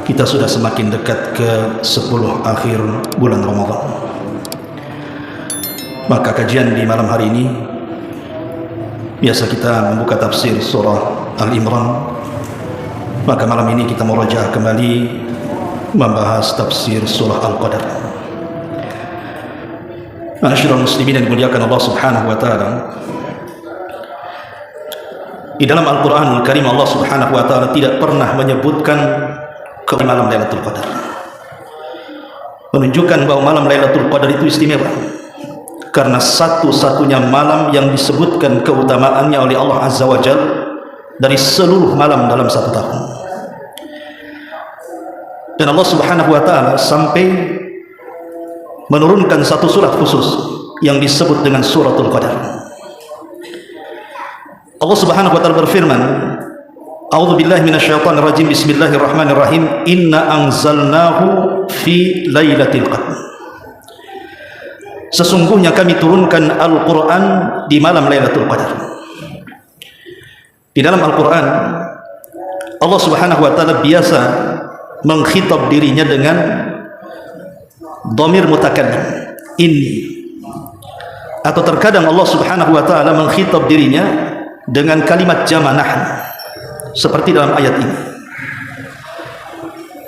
kita sudah semakin dekat ke 10 akhir bulan Ramadan. Maka kajian di malam hari ini biasa kita membuka tafsir surah Al-Imran. Maka malam ini kita murajaah kembali membahas tafsir surah Al-Qadar. Ma'asyiral muslimin yang dimuliakan Allah Subhanahu wa taala, di dalam Al-Qur'anul Karim Allah Subhanahu wa taala tidak pernah menyebutkan ke malam Lailatul Qadar, menunjukkan bahwa malam Lailatul Qadar itu istimewa karena satu-satunya malam yang disebutkan keutamaannya oleh Allah Azza wa Jalla dari seluruh malam dalam satu tahun. Dan Allah Subhanahu wa taala sampai menurunkan satu surat khusus yang disebut dengan suratul Qadar. Allah Subhanahu wa taala berfirman, A'udzu billahi minasyaitonir rajim. Bismillahirrahmanirrahim. Inna anzalnahu fi lailatul qadr. Sesungguhnya kami turunkan Al-Qur'an di malam Lailatul Qadar. Di dalam Al-Qur'an Allah Subhanahu wa taala biasa mengkhitab dirinya dengan dhamir mutakallim, inni. Atau terkadang Allah Subhanahu wa taala mengkhitab dirinya dengan kalimat jama' nahnu, seperti dalam ayat ini.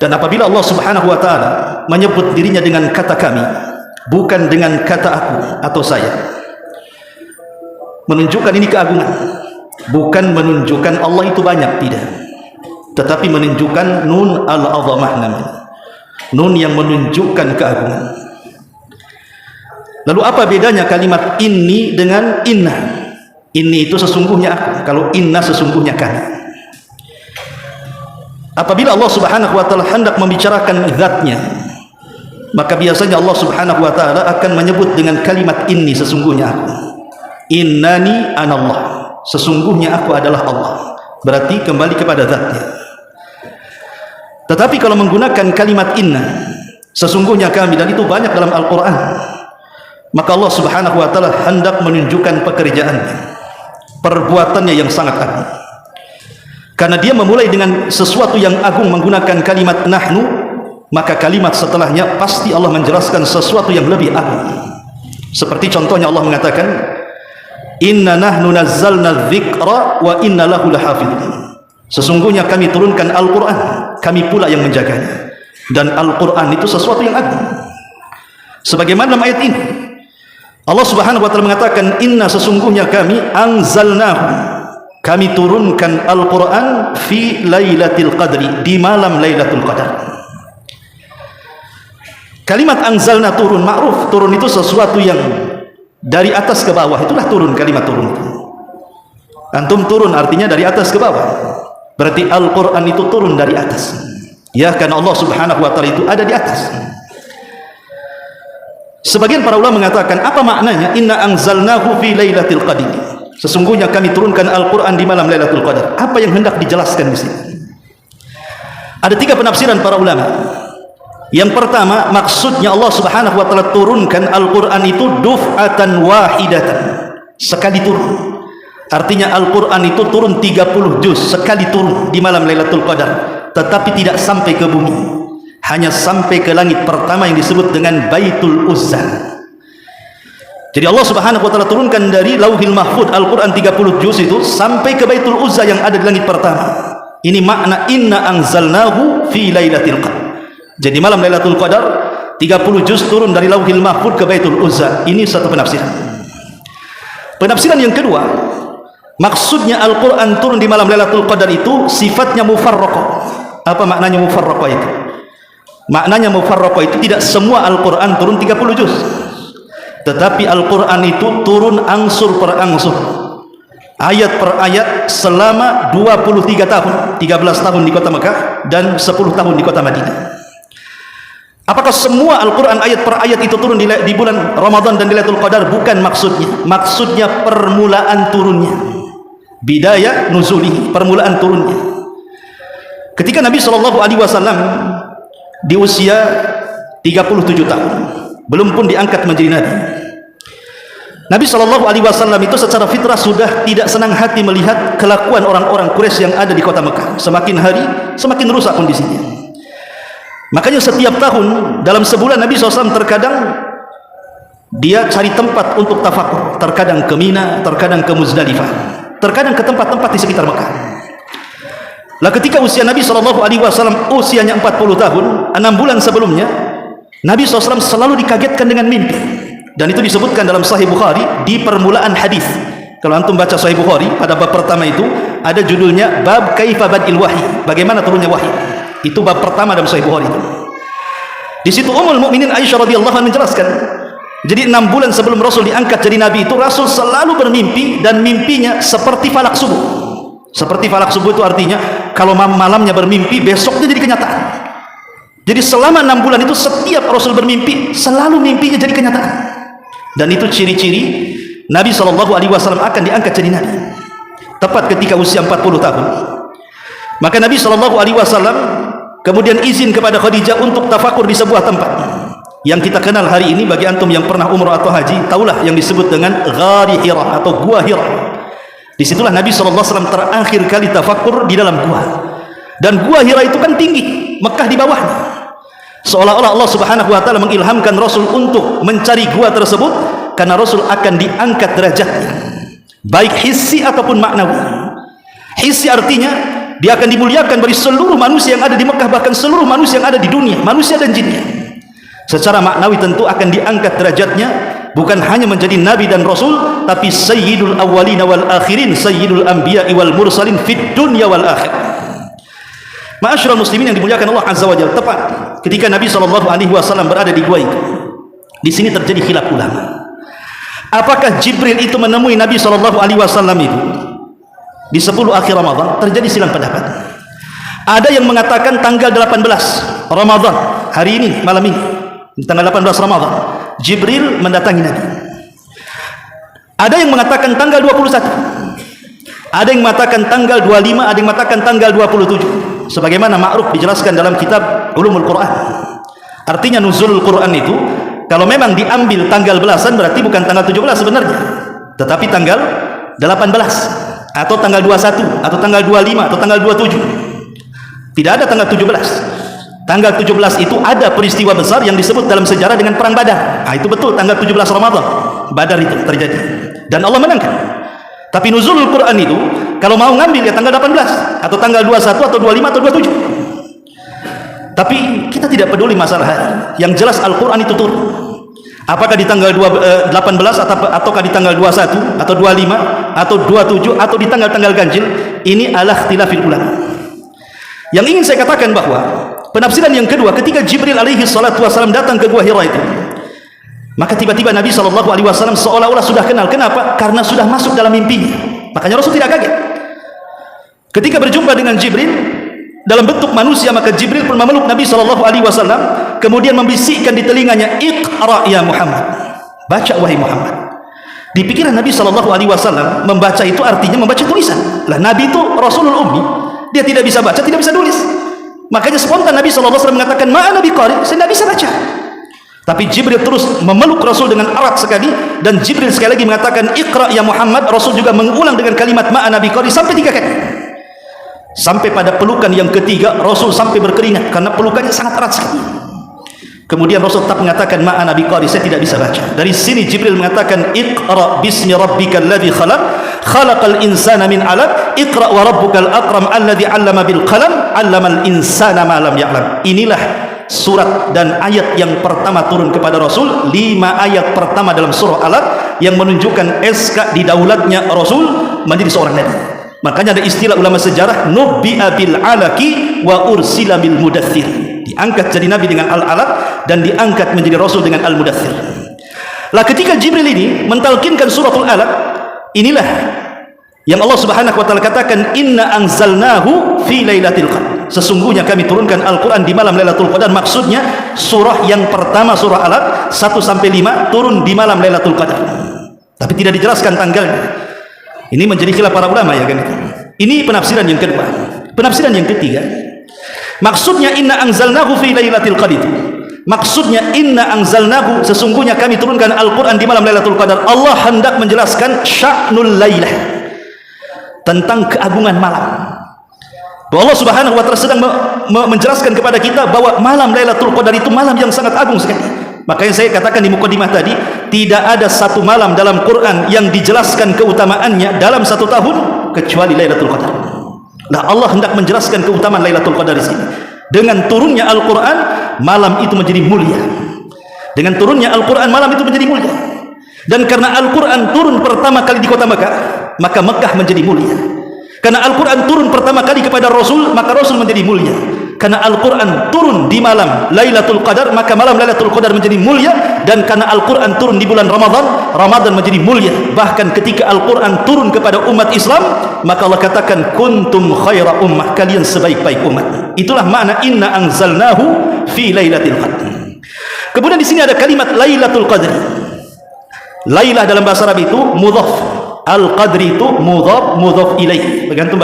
Dan apabila Allah Subhanahu wa taala menyebut dirinya dengan kata kami, bukan dengan kata aku atau saya, menunjukkan ini keagungan, bukan menunjukkan Allah itu banyak, tidak, tetapi menunjukkan nun al-azamah namanya, nun yang menunjukkan keagungan. Lalu apa bedanya kalimat inni dengan inna? Inni itu sesungguhnya aku, kalau inna sesungguhnya kami. Apabila Allah Subhanahu wa taala hendak membicarakan zatnya, maka biasanya Allah Subhanahu wa taala akan menyebut dengan kalimat inni, sesungguhnya aku. Innani anallah, sesungguhnya aku adalah Allah. Berarti kembali kepada zatnya. Tetapi kalau menggunakan kalimat inna, sesungguhnya kami, dan itu banyak dalam Al-Qur'an, maka Allah Subhanahu wa taala hendak menunjukkan pekerjaannya, perbuatannya yang sangat agung. Karena dia memulai dengan sesuatu yang agung menggunakan kalimat nahnu, maka kalimat setelahnya pasti Allah menjelaskan sesuatu yang lebih agung. Seperti contohnya Allah mengatakan, inna nahnu nazzalna dzikra wa inna lahu lahafidun. Sesungguhnya kami turunkan Al-Qur'an, kami pula yang menjaganya. Dan Al-Qur'an itu sesuatu yang agung. Sebagaimana dalam ayat ini Allah Subhanahu wa taala mengatakan, inna sesungguhnya kami anzalnahu, kami turunkan Al-Qur'an fi lailatul qadri, di malam Lailatul Qadar. Kalimat anzalna, turun, ma'ruf, turun itu sesuatu yang dari atas ke bawah, itulah turun, kalimat turun itu. Antum turun artinya dari atas ke bawah. Berarti Al-Qur'an itu turun dari atas. Ya, karena Allah Subhanahu wa taala itu ada di atas. Sebagian para ulama mengatakan, apa maknanya inna anzalnahu fi lailatul qadr? Sesungguhnya kami turunkan Al-Qur'an di malam Lailatul Qadar. Apa yang hendak dijelaskan di sini? Ada 3 penafsiran para ulama. Yang pertama, maksudnya Allah Subhanahu wa taala turunkan Al-Qur'an itu duf'atan wahidatan, sekali turun. Artinya Al-Qur'an itu turun 30 juz, sekali turun di malam Lailatul Qadar, tetapi tidak sampai ke bumi, hanya sampai ke langit pertama yang disebut dengan Baitul Uzza. Jadi Allah Subhanahu wa taala turunkan dari Lauhil Mahfuz Al-Qur'an 30 juz itu sampai ke Baitul Uzza yang ada di langit pertama. Ini makna inna anzalnahu fi lailatul qadar. Jadi malam Lailatul Qadar 30 juz turun dari Lauhil Mahfuz ke Baitul Uzza. Ini satu penafsiran. Penafsiran yang kedua, maksudnya Al-Qur'an turun di malam Lailatul Qadar itu sifatnya mufarraqah. Apa maknanya mufarraqah itu? Maknanya mufarraqah itu tidak semua Al-Qur'an turun 30 juz. Tetapi Al-Qur'an itu turun angsur per angsur, ayat per ayat, selama 23 tahun, 13 tahun di kota Mekah dan 10 tahun di kota Madinah. Apakah semua Al-Quran ayat per ayat itu turun di bulan Ramadan dan di Lailatul Qadar? Bukan maksudnya. Maksudnya permulaan turunnya, bidayah nuzuli, permulaan turunnya. Ketika Nabi SAW di usia 37 tahun, belum pun diangkat menjadi Nabi, Nabi SAW itu secara fitrah sudah tidak senang hati melihat kelakuan orang-orang Quraisy yang ada di kota Mekah. Semakin hari semakin rusak kondisinya. Makanya setiap tahun dalam sebulan Nabi SAW terkadang dia cari tempat untuk tafakur, terkadang ke Mina, terkadang ke Muzdalifah, terkadang ke tempat-tempat di sekitar Mekah. Lah ketika usia Nabi SAW usianya 40 tahun, 6 bulan sebelumnya Nabi SAW selalu dikagetkan dengan mimpi, dan itu disebutkan dalam Sahih Bukhari di permulaan hadis. Kalau antum baca Sahih Bukhari, pada bab pertama itu ada judulnya bab kaifa badil wahyi, bagaimana turunnya wahyu. Itu bab pertama dalam Sahih Bukhari itu. Di situ Ummul Mukminin Aisyah radhiyallahu anha menjelaskan, jadi 6 bulan sebelum Rasul diangkat jadi Nabi itu Rasul selalu bermimpi, dan mimpinya seperti falak subuh. Seperti falak subuh itu artinya kalau malamnya bermimpi, besoknya jadi kenyataan. Jadi selama 6 bulan itu setiap Rasul bermimpi, selalu mimpinya jadi kenyataan. Dan itu ciri-ciri Nabi SAW akan diangkat jadi Nabi. Tepat ketika usia 40 tahun. Maka Nabi SAW kemudian izin kepada Khadijah untuk tafakur di sebuah tempat yang kita kenal hari ini. Bagi antum yang pernah umrah atau haji, taulah yang disebut dengan Ghari Hira atau Gua Hira. Disitulah Nabi SAW terakhir kali tafakur di dalam gua. Dan Gua Hira itu kan tinggi, Mekah di bawahnya. Seolah-olah Allah Subhanahu wa taala mengilhamkan Rasul untuk mencari gua tersebut, karena Rasul akan diangkat derajatnya, baik hissi ataupun maknawi. Hissi artinya dia akan dimuliakan dari seluruh manusia yang ada di Mekah, bahkan seluruh manusia yang ada di dunia, manusia dan jinnya. Secara maknawi tentu akan diangkat derajatnya, bukan hanya menjadi nabi dan rasul, tapi sayyidul awwalin wal akhirin, sayyidul anbiya wal mursalin fid dunya wal akhirah. Ma'asyiral muslimin yang dimuliakan Allah Azza wa Jalla, tepat ketika Nabi SAW berada di gua itu, di sini terjadi khilaf ulama. Apakah Jibril itu menemui Nabi SAW itu di 10 akhir Ramadan? Terjadi silang pendapat. Ada yang mengatakan tanggal 18 Ramadan, hari ini, malam ini, tanggal 18 Ramadan, Jibril mendatangi Nabi. Ada yang mengatakan tanggal 21, ada yang mengatakan tanggal 25, ada yang mengatakan tanggal 27. Sebagaimana ma'ruf dijelaskan dalam kitab Ulumul Quran. Artinya nuzulul Quran itu kalau memang diambil tanggal belasan berarti bukan tanggal 17 sebenarnya, tetapi tanggal 18 atau tanggal 21 atau tanggal 25 atau tanggal 27. Tidak ada tanggal 17. Tanggal 17 itu ada peristiwa besar yang disebut dalam sejarah dengan perang Badar. Nah, itu betul, tanggal 17 Ramadan Badar itu terjadi dan Allah menangkan. Tapi nuzulul Quran itu kalau mau ngambil ya tanggal 18 atau tanggal 21 atau 25 atau 27. Tapi kita tidak peduli masalah hari. Yang jelas Al-Quran itu turun. Apakah di tanggal 18 ataukah di tanggal 21 atau 25 atau 27 atau di tanggal-tanggal ganjil, ini ala ikhtilafil ulama. Yang ingin saya katakan bahwa penafsiran yang kedua, ketika Jibril alaihi salatu wasallam datang ke Gua Hira itu, maka tiba-tiba Nabi SAW seolah-olah sudah kenal. Kenapa? Karena sudah masuk dalam mimpinya. Makanya Rasul tidak kaget ketika berjumpa dengan Jibril dalam bentuk manusia. Maka Jibril pun memeluk Nabi SAW, kemudian membisikkan di telinganya, Iqra ya Muhammad, baca wahai Muhammad. Di pikiran Nabi SAW membaca itu artinya membaca tulisan. Lah Nabi itu Rasulul Ummi, dia tidak bisa baca, tidak bisa tulis. Makanya spontan Nabi SAW mengatakan, ma'ana biqari, saya tidak bisa baca. Tapi Jibril terus memeluk Rasul dengan erat sekali, dan Jibril sekali lagi mengatakan, Iqra ya Muhammad. Rasul juga mengulang dengan kalimat ma'ana biqari sampai 3 kali. Sampai pada pelukan yang ketiga Rasul sampai berkeringat karena pelukannya sangat erat sekali. Kemudian Rasul tetap mengatakan ma'ana biqari, saya tidak bisa baca. Dari sini Jibril mengatakan, Iqra bismi rabbikal ladzi khalaq, khalaqal insana min 'alaq, Iqra wa rabbukal akram alladzi 'allama bil qalam, 'allamal insana ma lam ya'lam. Inilah surat dan ayat yang pertama turun kepada Rasul. 5 ayat pertama dalam surah Alaq yang menunjukkan SK didaulatnya Rasul menjadi seorang nabi. Makanya ada istilah ulama sejarah, nubbi'a bil alaqi wa ursila bil mudaththir. Diangkat jadi nabi dengan al-alaq dan diangkat menjadi rasul dengan al-mudaththir. Lah ketika Jibril ini mentalkinkan suratul Alaq, inilah yang Allah Subhanahu wa taala katakan, inna anzalnahu fi lailatul qadar. Sesungguhnya kami turunkan Al-Quran di malam Lailatul Qadar. Maksudnya surah yang pertama, surah Alaq 1-5 turun di malam Lailatul Qadar, tapi tidak dijelaskan tanggalnya. Ini menjadi khilaf para ulama ya kan. Ini penafsiran yang kedua. Penafsiran yang ketiga, maksudnya inna anzalnahu fi lailatul qadar, maksudnya inna anzalnahu, sesungguhnya kami turunkan Al-Quran di malam Lailatul Qadar. Allah hendak menjelaskan sya'nul lailah, tentang keagungan malam. Bahwa Allah Subhanahu wa taala sedang menjelaskan kepada kita bahwa malam Lailatul Qadar itu malam yang sangat agung sekali. Makanya saya katakan di mukadimah tadi, tidak ada satu malam dalam Quran yang dijelaskan keutamaannya dalam satu tahun kecuali Lailatul Qadar. Nah, Allah hendak menjelaskan keutamaan Lailatul Qadar di sini. Dengan turunnya Al-Qur'an, malam itu menjadi mulia. Dengan turunnya Al-Qur'an, malam itu menjadi mulia. Dan karena Al-Qur'an turun pertama kali di kota Makkah, maka Makkah menjadi mulia. Karena Al-Quran turun pertama kali kepada Rasul, maka Rasul menjadi mulia. Karena Al-Quran turun di malam Lailatul Qadar, maka malam Lailatul Qadar menjadi mulia. Dan karena Al-Quran turun di bulan Ramadan, Ramadan menjadi mulia. Bahkan ketika Al-Quran turun kepada umat Islam, maka Allah katakan kuntum khaira ummah, kalian sebaik-baik umat. Itulah makna inna anzalnahu fi lailatul qadr. Kemudian di sini ada kalimat Lailatul Qadr. Lailah dalam bahasa Arab itu mudhaf, Al-Qadri itu mudhaf, mudhaf ilaih. Bergantung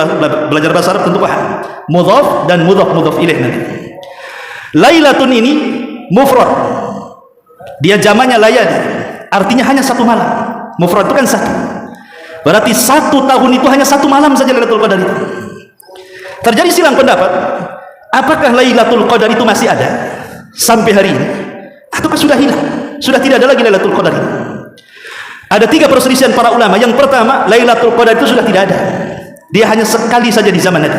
belajar bahasa Arab tentu paham. Mudhaf dan mudhaf, mudhaf ilaih nanti. Lailatun ini mufrad. Dia jamannya layali. Artinya hanya satu malam. Mufrad itu kan satu. Berarti satu tahun itu hanya satu malam saja Lailatul Qadar itu. Terjadi silang pendapat, apakah Lailatul Qadar itu masih ada sampai hari ini? Ataukah sudah hilang? Sudah tidak ada lagi Lailatul Qadar itu? Ada tiga perselisihan para ulama. Yang pertama, Lailatul Qadar itu sudah tidak ada. Dia hanya sekali saja di zaman Nabi.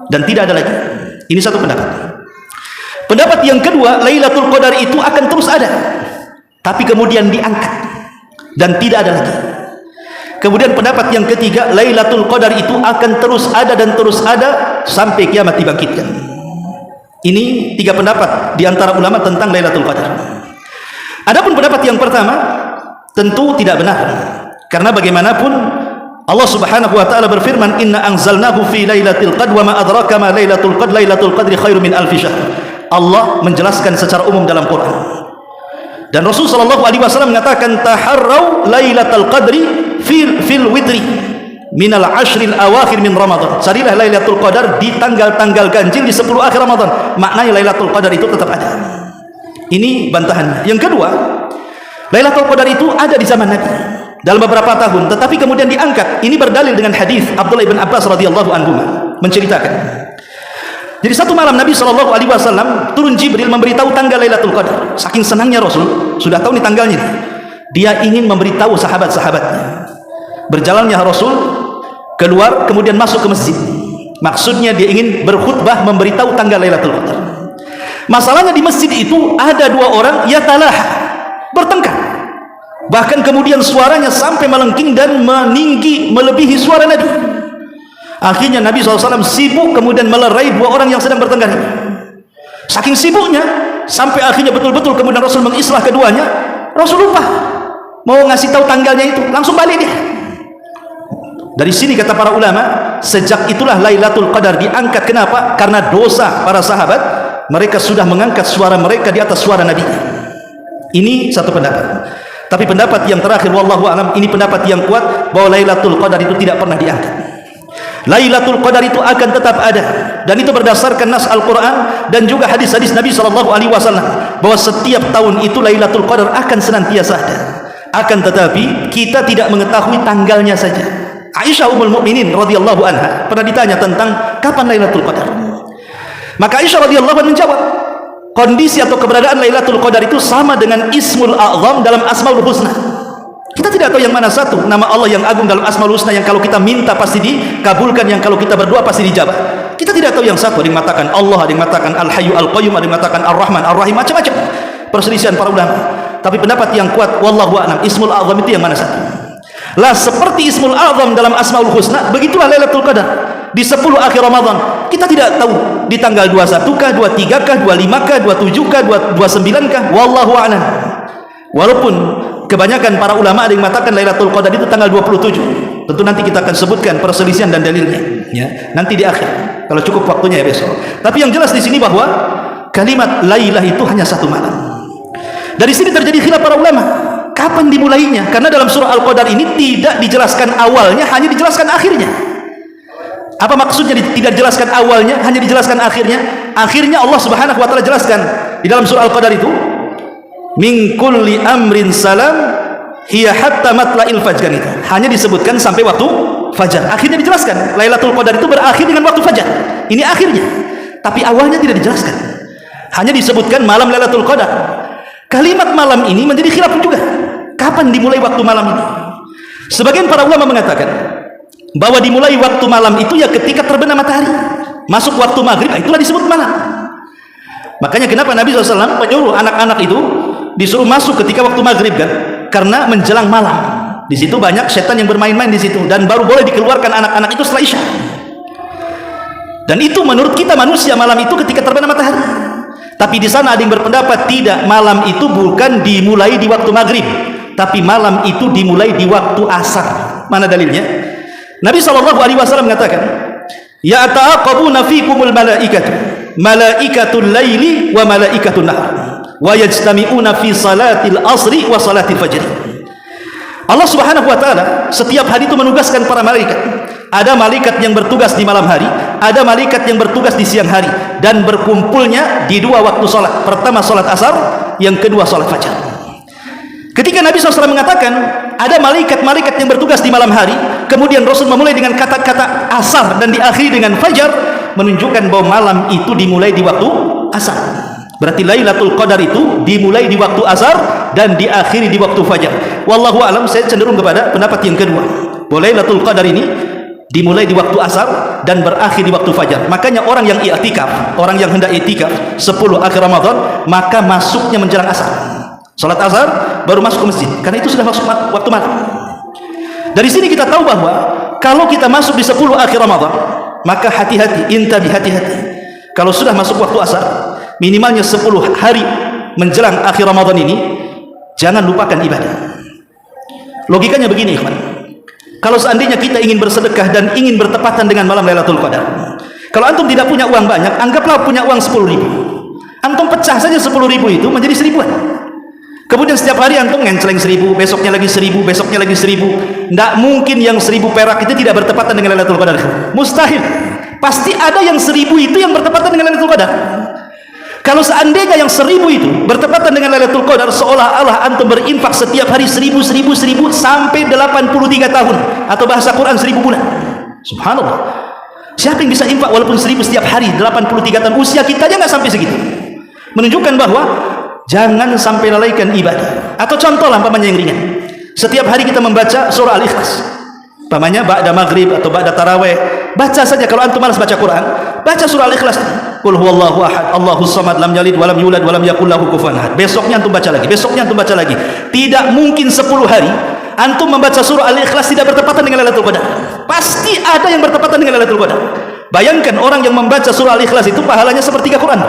Dan tidak ada lagi. Ini satu pendapat. Pendapat yang kedua, Lailatul Qadar itu akan terus ada. Tapi kemudian diangkat. Dan tidak ada lagi. Kemudian pendapat yang ketiga, Lailatul Qadar itu akan terus ada dan terus ada sampai kiamat dibangkitkan. Ini tiga pendapat di antara ulama tentang Lailatul Qadar. Adapun pendapat yang pertama, tentu tidak benar, karena bagaimanapun Allah Subhanahu wa taala berfirman inna anzalnahu fi lailatul qadr wa ma adraka ma lailatul qadr lailatul qadri khairum min alfi syahr. Allah menjelaskan secara umum dalam Quran, dan Rasul sallallahu alaihi wasallam mengatakan taharrau lailatul qadri fil witri min al ashril awakhir min Ramadan. Carilah Lailatul Qadar di tanggal-tanggal ganjil di 10 akhir Ramadan. Maknanya Lailatul Qadar itu tetap ada. Ini bantahannya. Yang kedua, Lailatul Qadar itu ada di zaman Nabi dalam beberapa tahun, tetapi kemudian diangkat. Ini berdalil dengan hadis Abdullah bin Abbas radhiyallahu anhu menceritakan. Jadi satu malam Nabi sallallahu alaihi wasallam turun Jibril memberitahu tanggal Lailatul Qadar. Saking senangnya Rasul, sudah tahu nih tanggalnya. Dia ingin memberitahu sahabat-sahabatnya. Berjalannya Rasul keluar kemudian masuk ke masjid. Maksudnya dia ingin berkhutbah memberitahu tanggal Lailatul Qadar. Masalahnya di masjid itu ada dua orang yatalah, bertengkar, bahkan kemudian suaranya sampai melengking dan meninggi melebihi suara Nabi. Akhirnya Nabi SAW sibuk kemudian melerai dua orang yang sedang bertengkar. Saking sibuknya sampai akhirnya betul-betul kemudian Rasul mengislah keduanya. Rasul lupa mau ngasih tahu tanggalnya itu, langsung balik dia. Dari sini kata para ulama, sejak itulah Lailatul Qadar diangkat. Kenapa? Karena dosa para sahabat, mereka sudah mengangkat suara mereka di atas suara Nabi. Ini satu pendapat. Tapi pendapat yang terakhir wallahu alam, ini pendapat yang kuat bahwa Lailatul Qadar itu tidak pernah diangkat. Lailatul Qadar itu akan tetap ada, dan itu berdasarkan nas Al-Qur'an dan juga hadis-hadis Nabi sallallahu alaihi wasallam bahwa setiap tahun itu Lailatul Qadar akan senantiasa ada. Akan tetapi kita tidak mengetahui tanggalnya saja. Aisyah ummul mukminin radhiyallahu anha pernah ditanya tentang kapan Lailatul Qadar. Maka Aisyah radhiyallahu anha menjawab, kondisi atau keberadaan Lailatul Qadar itu sama dengan Ismul A'zam dalam Asmaul Husna. Kita tidak tahu yang mana satu nama Allah yang agung dalam Asmaul Husna, yang kalau kita minta pasti dikabulkan, yang kalau kita berdoa pasti dijabah. Kita tidak tahu yang satu. Ada yang mengatakan Allah, ada yang mengatakan Al-Hayyu Al-Qayyum, ada yang mengatakan Ar-Rahman Ar-Rahim, macam-macam perselisihan para ulama. Tapi pendapat yang kuat wallahu a'lam, Ismul A'zam itu yang mana satu. Lah seperti Ismul A'zam dalam Asmaul Husna, begitulah Lailatul Qadar di 10 akhir Ramadan. Kita tidak tahu di tanggal 21 kah, 23 kah, 25 kah, 27 kah, 29 kah, wallahu a'lam. Walaupun kebanyakan para ulama ada yang mengatakan Lailatul Qadar itu tanggal 27. Tentu nanti kita akan sebutkan perselisihan dan dalilnya, ya, nanti di akhir kalau cukup waktunya ya besok. Tapi yang jelas di sini bahwa kalimat lailah itu hanya satu malam. Dari sini terjadi khilaf para ulama, kapan dimulainya? Karena dalam surah Al-Qadar ini tidak dijelaskan awalnya, hanya dijelaskan akhirnya. Apa maksudnya tidak dijelaskan awalnya, hanya dijelaskan akhirnya? Akhirnya Allah Subhanahu wa taala jelaskan di dalam surah Al-Qadar itu, min kulli amrin salam hiya hatta matla'il fajr, itu hanya disebutkan sampai waktu fajar. Akhirnya dijelaskan Lailatul Qadar itu berakhir dengan waktu fajar. Ini akhirnya, tapi awalnya tidak dijelaskan, hanya disebutkan malam Lailatul Qadar. Kalimat malam ini menjadi khilaf juga, kapan dimulai waktu malam ini. Sebagian para ulama mengatakan bahwa dimulai waktu malam itu ya ketika terbenam matahari, masuk waktu maghrib, itulah disebut malam. Makanya kenapa Nabi SAW menyuruh anak-anak itu disuruh masuk ketika waktu maghrib kan? Karena menjelang malam. Di situ banyak setan yang bermain-main di situ, dan baru boleh dikeluarkan anak-anak itu setelah Isya. Dan itu menurut kita manusia malam itu ketika terbenam matahari. Tapi di sana ada yang berpendapat tidak, malam itu bukan dimulai di waktu maghrib, tapi malam itu dimulai di waktu asar. Mana dalilnya? Nabi SAW mengatakan, ya ta'aqabuna fikumul malaikatu, malaikatul laili wa malaikatul nahar, wa yajtami'una fi salatil asri wa salatil fajr. Allah Subhanahu wa taala setiap hari itu menugaskan para malaikat. Ada malaikat yang bertugas di malam hari, ada malaikat yang bertugas di siang hari, dan berkumpulnya di dua waktu salat. Pertama salat asar, yang kedua salat fajar. Ketika Nabi SAW mengatakan ada malaikat-malaikat yang bertugas di malam hari, kemudian Rasul memulai dengan kata-kata asar dan diakhiri dengan fajar, menunjukkan bahwa malam itu dimulai di waktu asar. Berarti Lailatul Qadar itu dimulai di waktu asar dan diakhiri di waktu fajar. Wallahu alam, saya cenderung kepada pendapat yang kedua, bahwa Lailatul Qadar ini dimulai di waktu asar dan berakhir di waktu fajar. Makanya orang yang i'tikaf, orang yang hendak i'tikaf 10 akhir Ramadan, maka masuknya menjelang asar. Salat asar baru masuk ke masjid, karena itu sudah masuk waktu malam. Dari sini kita tahu bahwa kalau kita masuk di 10 akhir Ramadan, maka hati-hati, intabi, hati-hati. Kalau sudah masuk waktu asar, minimalnya 10 hari menjelang akhir Ramadan ini, jangan lupakan ibadah. Logikanya begini, ikhwan. Kalau seandainya kita ingin bersedekah dan ingin bertepatan dengan malam Lailatul Qadar, kalau antum tidak punya uang banyak, anggaplah punya uang 10.000. Antum pecah saja 10.000 itu menjadi 1.000-an. Kemudian setiap hari antum ngenceleng 1.000, besoknya lagi 1.000, besoknya lagi 1.000. Tidak mungkin yang 1.000 perak itu tidak bertepatan dengan Lailatul Qadar. Mustahil. Pasti ada yang 1.000 itu yang bertepatan dengan Lailatul Qadar. Kalau seandainya yang 1.000 itu bertepatan dengan Lailatul Qadar, seolah-olah antum berinfak setiap hari 1.000 sampai 83 tahun, atau bahasa Quran 1.000 bulan. Subhanallah. Siapa yang bisa infak walaupun 1.000 setiap hari 83 tahun? Usia kita aja nggak sampai segitu. Menunjukkan bahwa jangan sampai lalaikan ibadah. Atau contoh lah umpamanya yang ringan. Setiap hari kita membaca surah Al-Ikhlas. Umpamanya ba'da maghrib atau ba'da tarawih, baca saja. Kalau antum malas baca Quran, baca surah Al-Ikhlas. Qul huwallahu ahad, Allahus samad, lam yalid walam yulad walam yakul lahu kufuwan ahad. Besoknya antum baca lagi, besoknya antum baca lagi. Tidak mungkin 10 hari antum membaca surah Al-Ikhlas tidak bertepatan dengan Lailatul Qadar. Pasti ada yang bertepatan dengan Lailatul Qadar. Bayangkan orang yang membaca surah Al-Ikhlas itu pahalanya sepertiga Quran.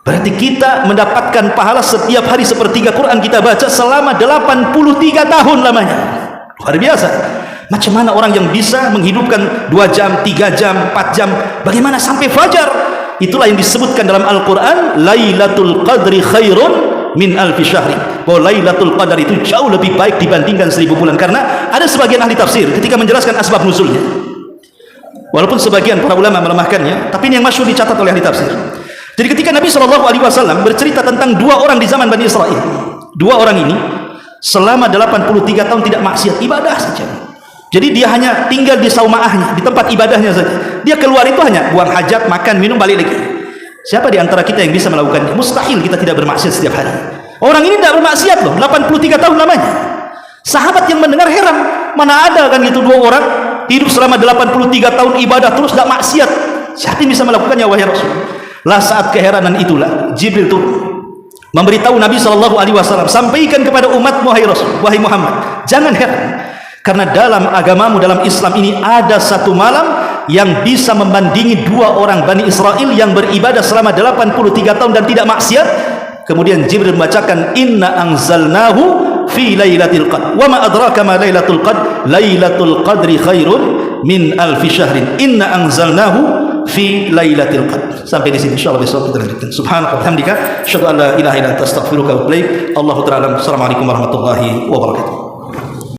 Berarti kita mendapatkan pahala setiap hari sepertiga Quran kita baca selama 83 tahun lamanya. Luar biasa. Macam mana orang yang bisa menghidupkan 2 jam, 3 jam, 4 jam, bagaimana sampai fajar? Itulah yang disebutkan dalam Al-Quran, Lailatul Qadri khairun min alfi syahri. Bahwa Lailatul Qadar itu jauh lebih baik dibandingkan 1.000 bulan. Karena ada sebagian ahli tafsir ketika menjelaskan asbab nuzulnya, walaupun sebagian para ulama melemahkannya, tapi ini yang masyhur dicatat oleh ahli tafsir. Jadi ketika Nabi SAW bercerita tentang 2 orang di zaman Bani Israel, 2 orang ini selama 83 tahun tidak maksiat, ibadah saja. Jadi dia hanya tinggal di saumaahnya, di tempat ibadahnya saja. Dia keluar itu hanya buang hajat, makan, minum, balik lagi. Siapa di antara kita yang bisa melakukannya? Mustahil kita tidak bermaksiat setiap hari. Orang ini tidak bermaksiat loh, 83 tahun lamanya. Sahabat yang mendengar heran, mana ada kan gitu 2 orang hidup selama 83 tahun ibadah terus tidak maksiat. Siapa yang bisa melakukannya wahai Rasul? Lah saat keheranan itulah Jibril turun memberitahu Nabi SAW, sampaikan kepada umatmu wahai Rasul, wahai Muhammad, jangan heran. Karena dalam agamamu, dalam Islam ini ada 1 malam yang bisa membandingi 2 orang Bani Israel yang beribadah selama 83 tahun dan tidak maksiat. Kemudian Jibril membacakan, Inna anzalnahu fi lailatul qadr. Wa ma adraka ma lailatul qadr. Lailatul qadri khairun min alfi syahrin. Inna anzalnahu fi lailatul qadr. Sampai di sini insyaallah besok kita lanjutkan. Subhanaka wa bihamdika, asyhadu an la ilaha illa anta, astaghfiruka wa atubu ilaik. Allahu ta'ala. Assalamualaikum warahmatullahi wabarakatuh.